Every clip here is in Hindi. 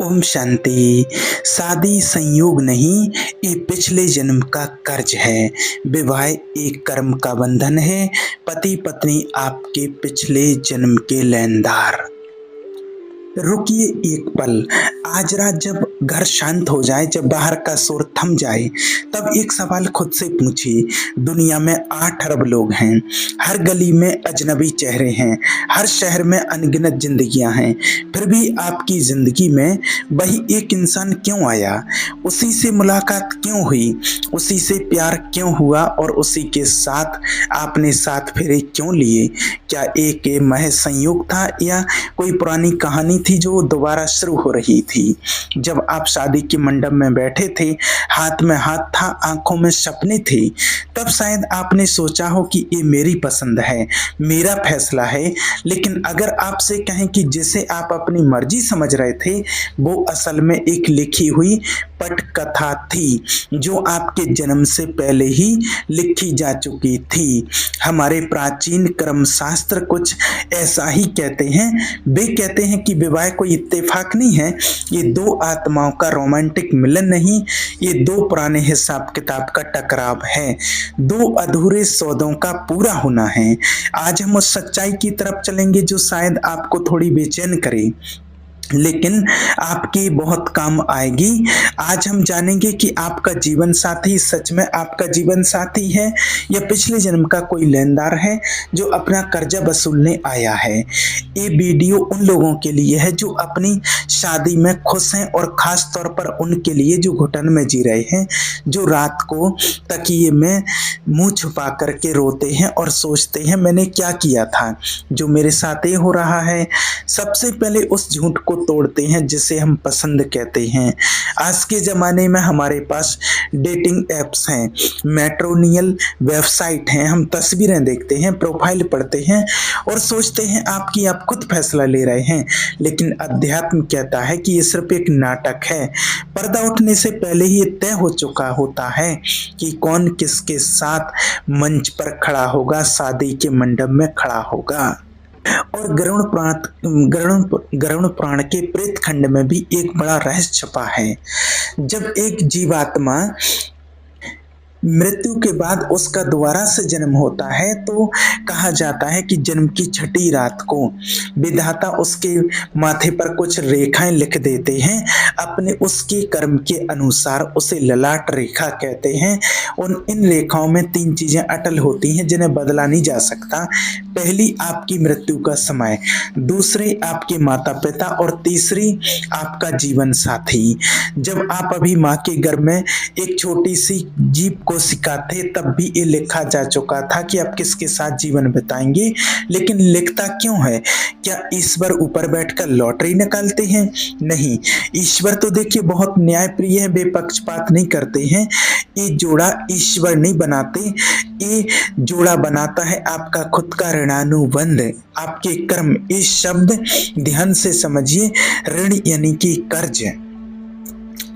ओम शांति। शादी संयोग नहीं, ये पिछले जन्म का कर्ज है। विवाह एक कर्म का बंधन है। पति पत्नी आपके पिछले जन्म के लेनदार। रुकिए एक पल। आज रात जब घर शांत हो जाए, जब बाहर का शोर थम जाए, तब एक सवाल खुद से पूछिए। दुनिया में 8 अरब लोग हैं। हर गली में अजनबी चेहरे हैं। हर शहर में अनगिनत जिंदगियां हैं। फिर भी आपकी जिंदगी में वही एक इंसान क्यों आया? उसी से मुलाकात क्यों हुई? उसी से प्यार क्यों हुआ? और उसी के साथ आपने 7 फेरे क्यों लिए? क्या एक ये महज संयोग था या कोई पुरानी कहानी थी जो दोबारा शुरू हो रही थी? जब आप शादी के मंडप में बैठे थे, हाथ में हाथ था, आंखों में सपने थे, तब शायद आपने सोचा हो कि ये मेरी पसंद है, मेरा फैसला है। लेकिन अगर आपसे कहें कि जिसे आप अपनी मर्जी समझ रहे थे, वो असल में एक लिखी हुई पटकथा थी जो आपके जन्म से पहले ही लिखी जा चुकी थी। हमारे प्राचीन कर्मशास्त्र कुछ ऐसा ही कहते हैं। वे कहते हैं कि विवाह कोई इत्तेफाक नहीं है, ये 2 आत्माओं का रोमांटिक मिलन नहीं, ये 2 पुराने हिसाब किताब का टकराव है, 2 अधूरे सौदों का पूरा होना है। आज हम उस सच्चाई की तरफ चलेंगे जो शायद आपको थोड़ी बेचैन करे, लेकिन आपके बहुत काम आएगी। आज हम जानेंगे कि आपका जीवन साथी सच में आपका जीवन साथी है या पिछले जन्म का कोई लेनदार है जो अपना कर्जा वसूलने आया है। ये वीडियो उन लोगों के लिए है जो अपनी शादी में खुश हैं और खास तौर पर उनके लिए जो घुटन में जी रहे हैं, जो रात को तकिए में मुंह छुपा करके रोते हैं और सोचते हैं मैंने क्या किया था जो मेरे साथ ये हो रहा है। सबसे पहले उस झूठ को तोड़ते हैं जिसे हम पसंद कहते हैं। आज के ज़माने में हमारे पास डेटिंग एप्स हैं, मैट्रिमोनियल वेबसाइट हैं। हम तस्वीरें देखते हैं, प्रोफाइल पढ़ते हैं और सोचते हैं आप खुद फैसला ले रहे हैं। लेकिन अध्यात्म कहता है कि ये सिर्फ एक नाटक है। पर्दा उठने से पहले ही तय हो चुका होता है कि कौन किसके साथ मंच पर खड़ा होगा, शादी के मंडप में खड़ा होगा। और गरुड़ पुराण के प्रेत खंड में भी एक बड़ा रहस्य छुपा है। जब एक जीवात्मा मृत्यु के बाद उसका दोबारा से जन्म होता है तो कहा जाता है कि जन्म की 6ठी रात को विधाता उसके माथे पर कुछ रेखाएं लिख देते हैं अपने उसके कर्म के अनुसार। उसे ललाट रेखा कहते हैं। इन रेखाओं में 3 चीजें अटल होती हैं जिन्हें बदला नहीं जा सकता। पहली आपकी मृत्यु का समय, दूसरी आपके माता पिता और तीसरी आपका जीवन साथी। जब आप अभी माँ के गर्भ में एक छोटी सी जीव कोशिका थे, तब भी ये लिखा जा चुका था कि आप किसके साथ जीवन बिताएंगे। लेकिन लिखता क्यों है? क्या ईश्वर ऊपर बैठकर लॉटरी निकालते हैं? नहीं, ईश्वर तो देखिए बहुत न्यायप्रिय है, बेपक्षपात नहीं करते हैं। ये जोड़ा ईश्वर नहीं बनाते, ये जोड़ा बनाता है आपका खुद का ऋणानुबंध, आपके कर्म। इस शब्द ध्यान से समझिए, ऋण यानी कि कर्ज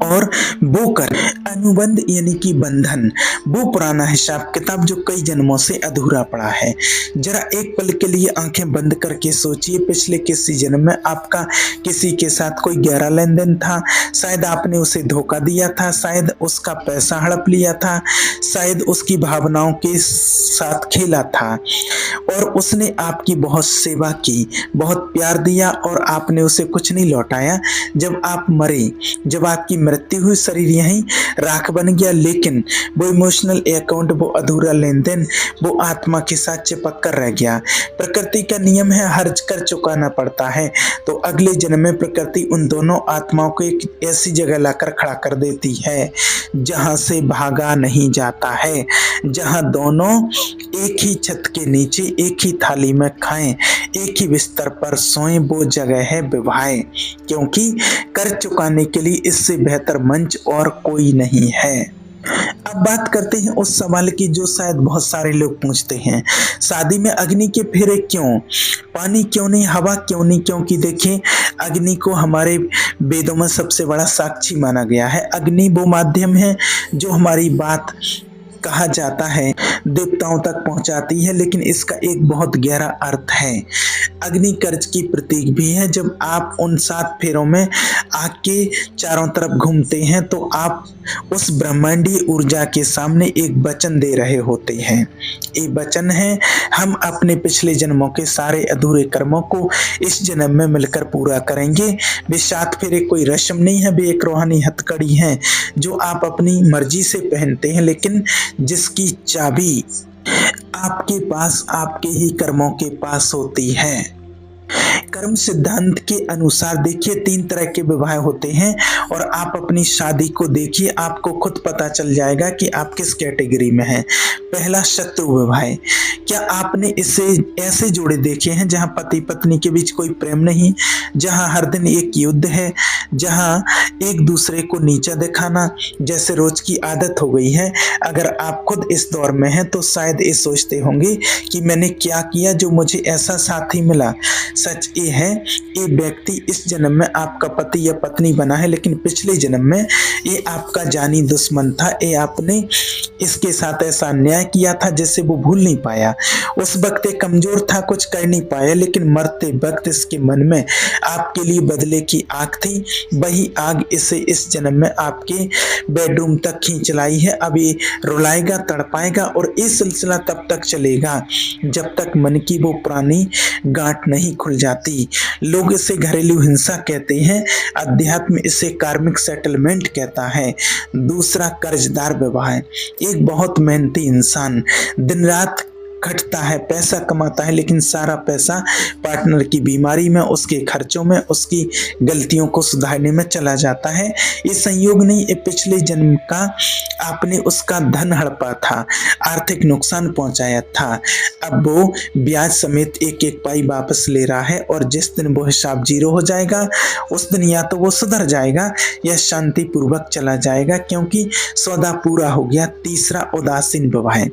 और बोकर अनुबंध यानी कि बंधन, वो पुराना हिसाब किताब जो कई जन्मों से अधूरा पड़ा है। जरा एक पल के लिए आंखें बंद करके सोचिए, पिछले किसी जन्म में आपका किसी के साथ कोई गहरा लेन देन था। शायद आपने उसे धोखा दिया था, शायद उसका पैसा हड़प लिया था, शायद उसकी भावनाओं के साथ खेला था और उसने आपकी बहुत सेवा की, बहुत प्यार दिया और आपने उसे कुछ नहीं लौटाया। जब आप मरे, जब आपकी मृत्यु हुई, शरीर यहीं राख बन गया, लेकिन वो इमोशनल अकाउंट, वो अधूरा लेन देन, वो आत्मा के साथ चिपक कर रह गया। प्रकृति का नियम है, हर्ज कर चुकाना पड़ता है। तो अगले जन्म में प्रकृति उन दोनों आत्माओं को एक ऐसी जगह लाकर खड़ा कर देती है जहां से भागा नहीं जाता है, जहां दोनों एक ही छत के नीचे एक ही थाली में खाएं, एक ही बिस्तर पर सोएं। वो जगह है विवाह, क्योंकि कर चुकाने के लिए इससे बेहतर मंच और कोई नहीं है। अब बात करते हैं उस सवाल की जो शायद बहुत सारे लोग पूछते हैं, शादी में अग्नि के फेरे क्यों? पानी क्यों नहीं? हवा क्यों नहीं? क्योंकि देखिए, अग्नि को हमारे वेदों में सबसे बड़ा साक्षी माना गया है। अग्नि वो माध्यम है जो हमारी बात कहा जाता है देवताओं तक पहुंचाती है, लेकिन इसका एक बहुत गहरा अर्थ है। अग्नि कर्ज की प्रतीक भी है। जब आप उन 7 फेरों में आग के चारों तरफ घूमते हैं तो आप उस ब्रह्मांडीय ऊर्जा के सामने एक वचन दे रहे होते हैं। ये वचन है, हम अपने पिछले जन्मों के सारे अधूरे कर्मों को इस जन्म में मिलकर पूरा करेंगे। वे 7 फेरे कोई रस्म नहीं है, वे एक रूहानी हथकड़ी है जो आप अपनी मर्जी से पहनते हैं, लेकिन जिसकी चाबी आपके पास आपके ही कर्मों के पास होती है। कर्म सिद्धांत के अनुसार देखिए 3 तरह के विवाह होते हैं और आप अपनी शादी को देखिए, आपको खुद पता चल जाएगा कि आप किस कैटेगरी में हैं। पहला शत्रु विवाह। क्या आपने इसे ऐसे जोड़े देखे हैं जहां पति पत्नी के बीच कोई प्रेम नहीं, जहां हर दिन एक युद्ध है, जहां एक दूसरे को नीचा दिखाना जैसे रोज की आदत हो गई है। अगर आप खुद इस दौर में हैं तो शायद ये सोचते होंगे कि मैंने क्या किया जो मुझे ऐसा साथी मिला। सच ये है, ये व्यक्ति इस जन्म में आपका पति या पत्नी बना है, लेकिन पिछले जन्म में ये आपका जानी दुश्मन था। ये आपने इसके साथ ऐसा अन्याय किया था जिसे वो भूल नहीं पाया। उस वक्त ये कमजोर था, कुछ कर नहीं पाया, लेकिन मरते वक्त इसके मन में आपके लिए बदले की आग थी। वही आग इसे इस जन्म में आपके बेडरूम तक खींच लाई है। अब ये रुलाएगा, तड़पाएगा और ये सिलसिला तब तक चलेगा जब तक मन की वो पुरानी गांठ नहीं खुल जाती। लोग इसे घरेलू हिंसा कहते हैं, अध्यात्म इसे कार्मिक सेटलमेंट कहता है। दूसरा कर्जदार विवाह। एक बहुत मेहनती इंसान दिन रात खटता है, पैसा कमाता है, लेकिन सारा पैसा पार्टनर की बीमारी में, उसके खर्चों में, उसकी गलतियों को सुधारने में चला जाता है। ये संयोग नहीं, ये पिछले जन्म का आपने उसका धन हड़पा था, आर्थिक नुकसान पहुंचाया था। अब वो ब्याज समेत एक एक पाई वापस ले रहा है और जिस दिन वो हिसाब 0 हो जाएगा उस दिन या तो वो सुधर जाएगा या शांति पूर्वक चला जाएगा, क्योंकि सौदा पूरा हो गया। तीसरा उदासीन विवाह।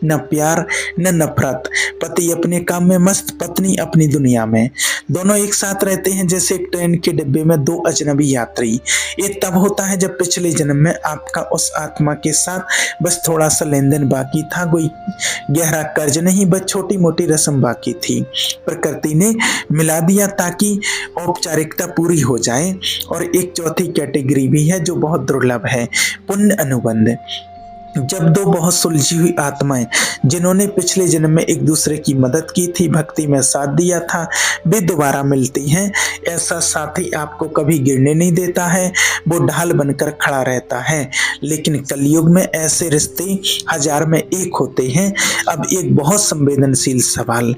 न प्यार न नफरत, पति अपने काम में मस्त, पत्नी अपनी दुनिया में। दोनों एक साथ रहते हैं जैसे एक ट्रेन के डिब्बे में 2 अजनबी यात्री। ये तब होता है जब पिछले जन्म में आपका उस आत्मा के साथ बस थोड़ा सा लेन देन बाकी था, कोई गहरा कर्ज नहीं, बस छोटी मोटी रस्म बाकी थी। प्रकृति ने मिला दिया ताकि औपचारिकता पूरी हो जाए। और एक चौथी कैटेगरी भी है जो बहुत दुर्लभ है, पुण्य अनुबंध। जब 2 बहुत सुलझी हुई आत्माएं जिन्होंने पिछले जन्म में एक दूसरे की मदद की थी, भक्ति में साथ दिया था, वे दोबारा मिलती हैं। ऐसा साथी आपको कभी गिरने नहीं देता है, वो ढाल बनकर खड़ा रहता है। लेकिन कलयुग में ऐसे रिश्ते 1000 में 1 होते हैं। अब एक बहुत संवेदनशील सवाल,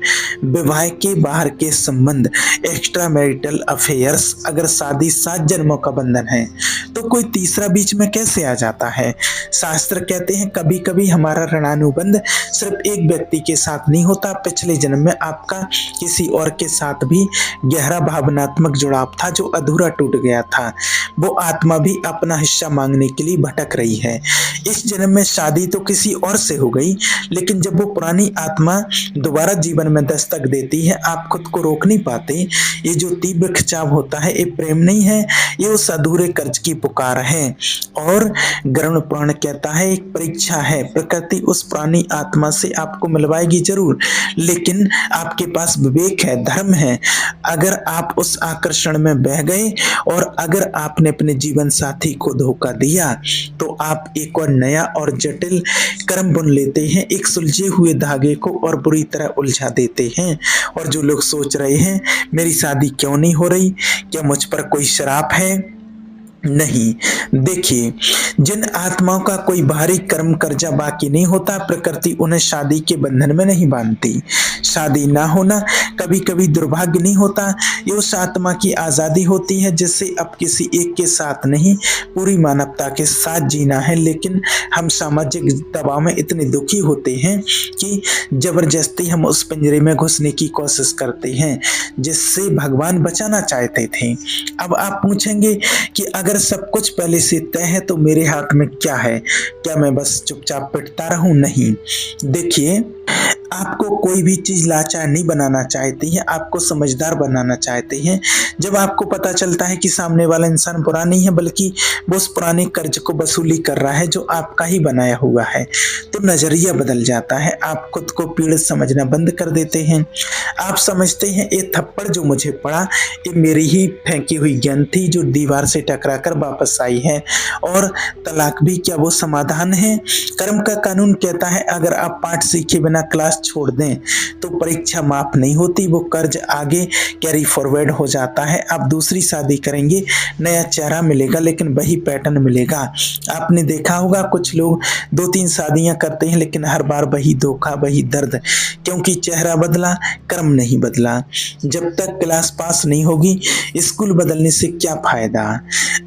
विवाह के बाहर के संबंध, एक्स्ट्रा मैरिटल अफेयर्स। अगर शादी 7 जन्मों का बंधन है तो कोई तीसरा बीच में कैसे आ जाता है? शास्त्र कहते हैं कभी कभी हमारा ऋणानुबंध सिर्फ एक व्यक्ति के साथ नहीं होता, पिछले जन्म में आपका किसी और के साथ भी गहरा भावनात्मक जुड़ाव था जो अधूरा टूट गया था। वो आत्मा भी अपना हिस्सा मांगने के लिए भटक रही है। इस जन्म में शादी तो किसी और से हो गई, लेकिन जब वो पुरानी आत्मा दोबारा जीवन में दस्तक देती है आप खुद को रोक नहीं पाते। ये जो तीव्र खिंचाव होता है ये प्रेम नहीं है, ये उस अधूरे कर्ज की पुकार है। और गरुड़ पुराण कहता है एक परीक्षा है, प्रकृति उस पुरानी आत्मा से आपको मिलवाएगी जरूर, लेकिन आपके पास विवेक है, धर्म है। अगर आप उस आकर्षण में बह गए और अगर आपने अपने जीवन साथी को धोखा दिया तो आप एक और नया और जटिल कर्म बुन लेते हैं, एक सुलझे हुए धागे को और बुरी तरह उलझा देते हैं। और जो लोग सोच रहे हैं मेरी शादी क्यों नहीं हो रही, क्या मुझ पर कोई श्राप है? नहीं। देखिए, जिन आत्माओं का कोई भारी कर्म कर्जा बाकी नहीं होता, प्रकृति उन्हें शादी के बंधन में नहीं बांधती। शादी ना होना कभी कभी दुर्भाग्य नहीं होता, ये उस आत्मा की आजादी होती है जिससे अब किसी एक के साथ नहीं पूरी मानवता के साथ जीना है। लेकिन हम सामाजिक दबाव में इतने दुखी होते हैं कि जबरदस्ती हम उस पिंजरे में घुसने की कोशिश करते हैं जिससे भगवान बचाना चाहते थे। अब आप पूछेंगे कि अगर सब कुछ पहले से तय है तो मेरे हाथ में क्या है, क्या मैं बस चुपचाप पिटता रहूं? नहीं। देखिए, आपको कोई भी चीज़ लाचार नहीं बनाना चाहती है, आपको समझदार बनाना चाहते हैं। जब आपको पता चलता है कि सामने वाला इंसान बुरा नहीं है बल्कि वो उस पुराने कर्ज को वसूली कर रहा है जो आपका ही बनाया हुआ है, तो नज़रिया बदल जाता है। आप खुद को पीड़ित समझना बंद कर देते हैं। आप समझते हैं ये थप्पड़ जो मुझे पड़ा ये मेरी ही फेंकी हुई गेंद थी जो दीवार से टकरा कर वापस आई है। और तलाक भी क्या वो समाधान है? कर्म का कानून कहता है अगर आप पाठ सीखे बिना क्लास छोड़ दें तो परीक्षा माफ नहीं होती, वो कर्ज आगे कैरी फॉरवर्ड हो जाता है। आप दूसरी शादी करेंगे, नया चेहरा मिलेगा लेकिन वही पैटर्न मिलेगा। आपने देखा होगा कुछ लोग 2-3 शादियां करते हैं लेकिन हर बार वही धोखा, वही दर्द, क्योंकि चेहरा बदला, कर्म नहीं बदला। जब तक क्लास पास नहीं होगी, स्कूल बदलने से क्या फायदा।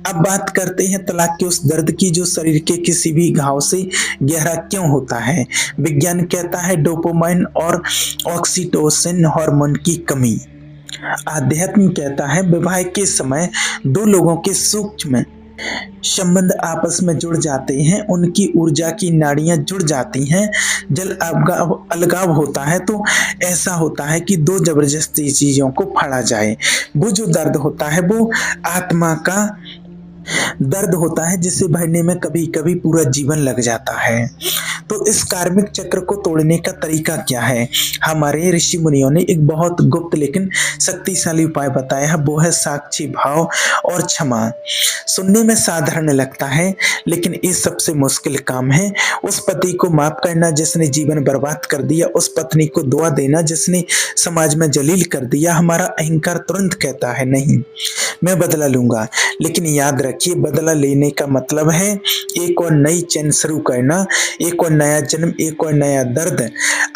अब बात करते हैं तलाक के उस दर्द की जो शरीर के किसी भी घाव से गहरा क्यों होता है। विज्ञान कहता है डोपामाइन और ऑक्सीटोसिन हार्मोन की कमी। आध्यात्म कहता है विवाह के समय दो लोगों के सूक्ष्म संबंध आपस में जुड़ जाते हैं, उनकी ऊर्जा की नाड़ियां जुड़ जाती हैं। जब अलगाव होता है तो ऐसा होता है कि दो जबरदस्ती चीजों को फाड़ा जाए। वो जो दर्द होता है वो आत्मा का दर्द होता है जिसे भरने में कभी कभी पूरा जीवन लग जाता है। तो इस कार्मिक चक्र को तोड़ने का तरीका क्या है? हमारे ऋषि मुनियों ने एक बहुत गुप्त लेकिन शक्तिशाली उपाय बताया है, वो है साक्षी भाव और क्षमा। सुनने में साधारण लगता है लेकिन ये सबसे मुश्किल काम है। उस पति को माफ करना जिसने जीवन बर्बाद कर दिया, उस पत्नी को दुआ देना जिसने समाज में जलील कर दिया। हमारा अहंकार तुरंत कहता है नहीं, मैं बदला लूंगा, लेकिन याद रखिए बदला लेने का मतलब है एक और नई चैन शुरू करना, एक और नया जन्म, एक और नया दर्द।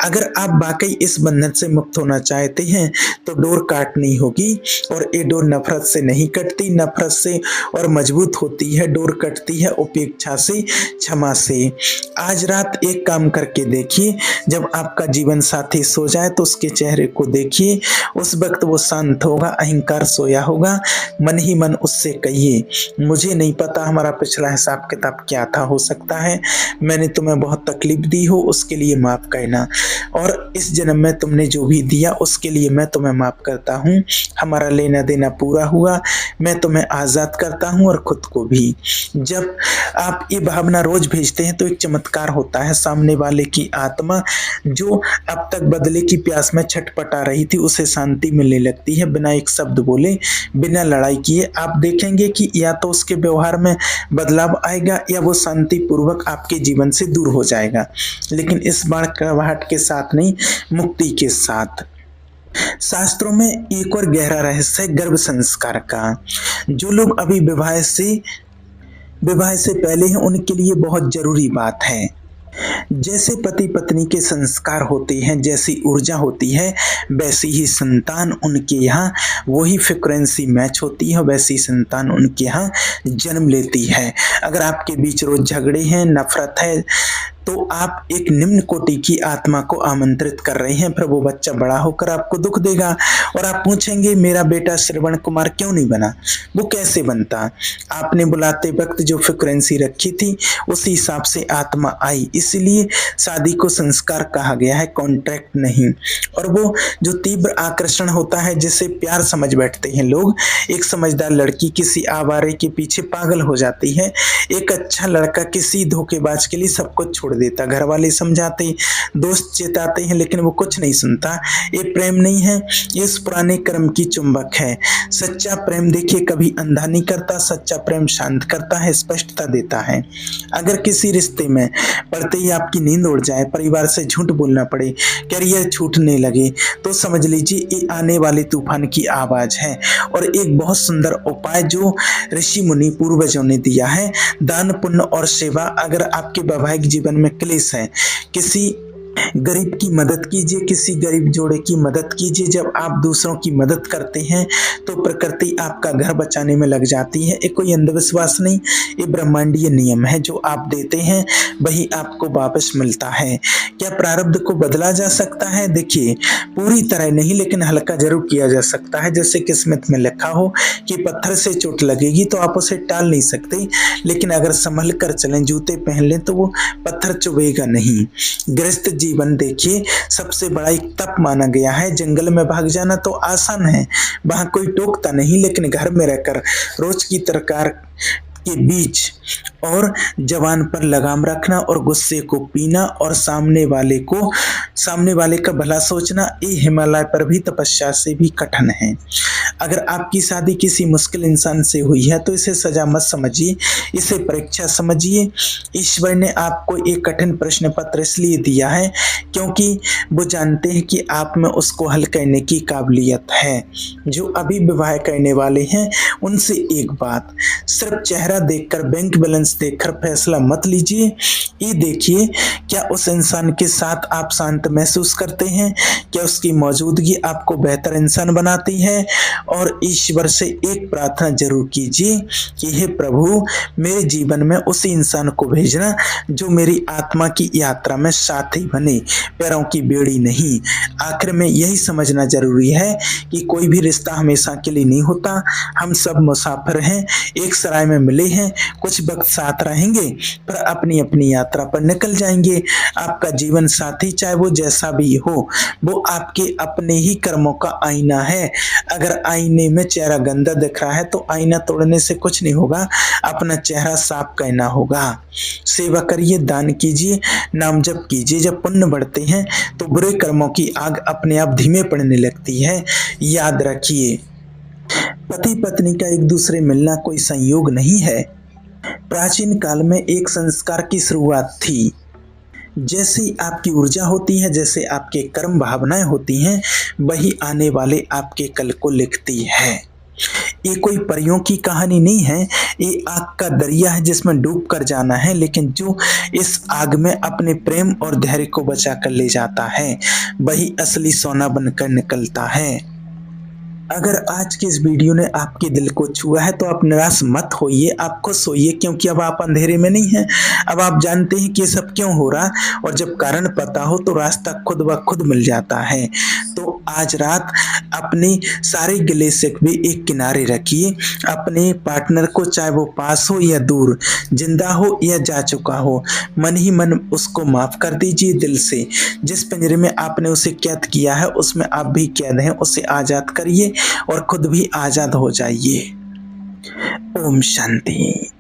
अगर आप वाकई इस बंधन से मुक्त होना चाहते हैं तो डोर काटनी होगी, और ये डोर नफरत से नहीं कटती, नफरत से और मजबूत होती है। डोर कटती है उपेक्षा से, क्षमा से। आज रात एक काम करके देखिए, जब आपका जीवन साथी सो जाए तो उसके चेहरे को देखिए, उस वक्त वो शांत होगा, अहंकार सोया होगा। मन ही मन उससे कहिए मुझे नहीं पता हमारा पिछला हिसाब किताब क्या था, हो सकता है मैंने तुम्हें बहुत तकलीफ दी हो, उसके लिए माफ करना, और इस जन्म में तुमने जो भी दिया उसके लिए मैं तुम्हें माफ करता हूँ। हमारा लेना देना पूरा हुआ, मैं तुम्हें आज़ाद करता हूँ और खुद को भी। जब आप ये भावना रोज भेजते हैं तो एक चमत्कार होता है। सामने वाले की आत्मा जो अब तक बदले की प्यास में छटपटा रही थी उसे शांति मिलने लगती है, बिना एक शब्द बोले, बिना लड़ाई किए। आप देखेंगे कि या तो उसके व्यवहार में बदलाव आएगा या वो शांति पूर्वक आपके जीवन से दूर हो जाएगा, लेकिन इस बड़कड़ाहट के साथ नहीं, मुक्ति के साथ। शास्त्रों में एक और गहरा रहस्य है गर्भ संस्कार का। जो लोग अभी विवाह से पहले हैं उनके लिए बहुत जरूरी बात है। जैसे पति पत्नी के संस्कार होते हैं, जैसी ऊर्जा होती है, वैसी ही संतान उनके यहाँ, वही फ्रिक्वेंसी मैच होती है, वैसी संतान उनके यहाँ जन्म लेती है। अगर आपके बीच रोज झगड़े हैं, नफरत है, तो आप एक निम्न कोटि की आत्मा को आमंत्रित कर रहे हैं। फिर वो बच्चा बड़ा होकर आपको दुख देगा और आप पूछेंगे मेरा बेटा श्रवण कुमार क्यों नहीं बना, वो कैसे बनता। आपने बुलाते वक्त जो फ्रिक्वेंसी रखी थी उसी हिसाब से आत्मा आई। इसलिए शादी को संस्कार कहा गया है, कॉन्ट्रैक्ट नहीं। और वो जो तीव्र आकर्षण होता है जिसे प्यार समझ बैठते हैं लोग, एक समझदार लड़की किसी आवारे के पीछे पागल हो जाती है, एक अच्छा लड़का किसी धोखेबाज के लिए सब कुछ छोड़ देता। घर वाले समझाते, दोस्त चेताते हैं, लेकिन वो कुछ नहीं सुनता। ये प्रेम नहीं है, ये इस पुराने कर्म की चुंबक है। सच्चा प्रेम देखिए कभी अंधा नहीं करता, सच्चा प्रेम शांत करता है, स्पष्टता देता है। अगर किसी रिश्ते में पड़ते ही आपकी नींद उड़ जाए, परिवार से झूठ बोलना पड़े, करियर छूटने लगे, तो समझ लीजिए ये आने वाले तूफान की आवाज है। और एक बहुत सुंदर उपाय जो ऋषि मुनि पूर्वजों ने दिया है, दान पुण्य और सेवा। अगर आपके वैवाहिक जीवन में क्लेश है, किसी गरीब की मदद कीजिए, किसी गरीब जोड़े की मदद कीजिए। जब आप दूसरों की मदद करते हैं तो प्रकृति आपका घर बचाने में लग जाती है। ये कोई अंधविश्वास नहीं, ये ब्रह्मांडीय नियम है। जो आप देते हैं वही आपको वापस मिलता है। क्या प्रारब्ध को बदला जा सकता है? देखिए पूरी तरह नहीं, लेकिन हल्का जरूर किया जा सकता है। जैसे किस्मत में लिखा हो कि पत्थर से चोट लगेगी तो आप उसे टाल नहीं सकते, लेकिन अगर संभल कर चलें, जूते पहन लें, तो वो पत्थर चुभेगा नहीं। गृहस्थ जीवन देखिए सबसे बड़ा एक तप माना गया है। जंगल में भाग जाना तो आसान है, वहाँ कोई टोकता नहीं, लेकिन घर में रहकर रोज की तरकार के बीच और जवान पर लगाम रखना और गुस्से को पीना और सामने वाले का भला सोचना, ये हिमालय पर भी तपस्या से भी कठिन है। अगर आपकी शादी किसी मुश्किल इंसान से हुई है तो इसे सजा मत समझिए, इसे परीक्षा समझिए। ईश्वर ने आपको एक कठिन प्रश्न पत्र इसलिए दिया है क्योंकि वो जानते हैं कि आप में उसको हल करने की काबिलियत है। जो अभी विवाह करने वाले हैं उनसे एक बात, सिर्फ चेहरा देखकर, बैंक बैलेंस देखकर फैसला मत लीजिए। ये देखिए क्या उस इंसान के साथ आप शांत महसूस करते हैं, क्या उसकी मौजूदगी आपको बेहतर इंसान बनाती है। और ईश्वर से एक प्रार्थना जरूर कीजिए कि हे प्रभु, मेरे जीवन में उसी इंसान को भेजना जो मेरी आत्मा की यात्रा में साथी बने, पैरों की बेड़ी नहीं। आखिर में यही समझना जरूरी है कि कोई भी रिश्ता हमेशा के लिए नहीं होता। हम सब मुसाफिर हैं, एक सराय में मिले हैं, कुछ वक्त साथ रहेंगे पर अपनी अपनी यात्रा पर निकल जाएंगे। आपका जीवन साथी चाहे वो जैसा भी हो, वो आपके अपने ही कर्मों का आईना है। अगर आईने में चेहरा गंदा दिख रहा है तो आईना तोड़ने से कुछ नहीं होगा, अपना चेहरा साफ करना होगा। सेवा करिए, दान कीजिए, नाम जप कीजिए। जब पुण्य बढ़ते हैं तो बुरे कर्मों की आग अपने आप धीमे पड़ने लगती है। याद रखिए, पति पत्नी का एक दूसरे मिलना कोई संयोग नहीं है, प्राचीन काल में एक संस्कार की शुरुआत थी। जैसी आपकी ऊर्जा होती है, जैसे आपके कर्म भावनाएं होती हैं, वही आने वाले आपके कल को लिखती है। ये कोई परियों की कहानी नहीं है, ये आग का दरिया है जिसमें डूब कर जाना है, लेकिन जो इस आग में अपने प्रेम और धैर्य को बचा कर ले जाता है वही असली सोना बनकर निकलता है। अगर आज की इस वीडियो ने आपके दिल को छुआ है तो आप निराश मत होइए, आप खुश होइए, क्योंकि अब आप अंधेरे में नहीं हैं। अब आप जानते हैं कि ये सब क्यों हो रहा, और जब कारण पता हो तो रास्ता खुद ब खुद मिल जाता है। तो आज रात अपने सारे गिले शिकवे एक किनारे रखिए, अपने पार्टनर को, चाहे वो पास हो या दूर, जिंदा हो या जा चुका हो, मन ही मन उसको माफ कर दीजिए दिल से। जिस पिंजरे में आपने उसे कैद किया है उसमें आप भी कैद हैं, उसे आजाद करिए और खुद भी आजाद हो जाइए। ओम शांति।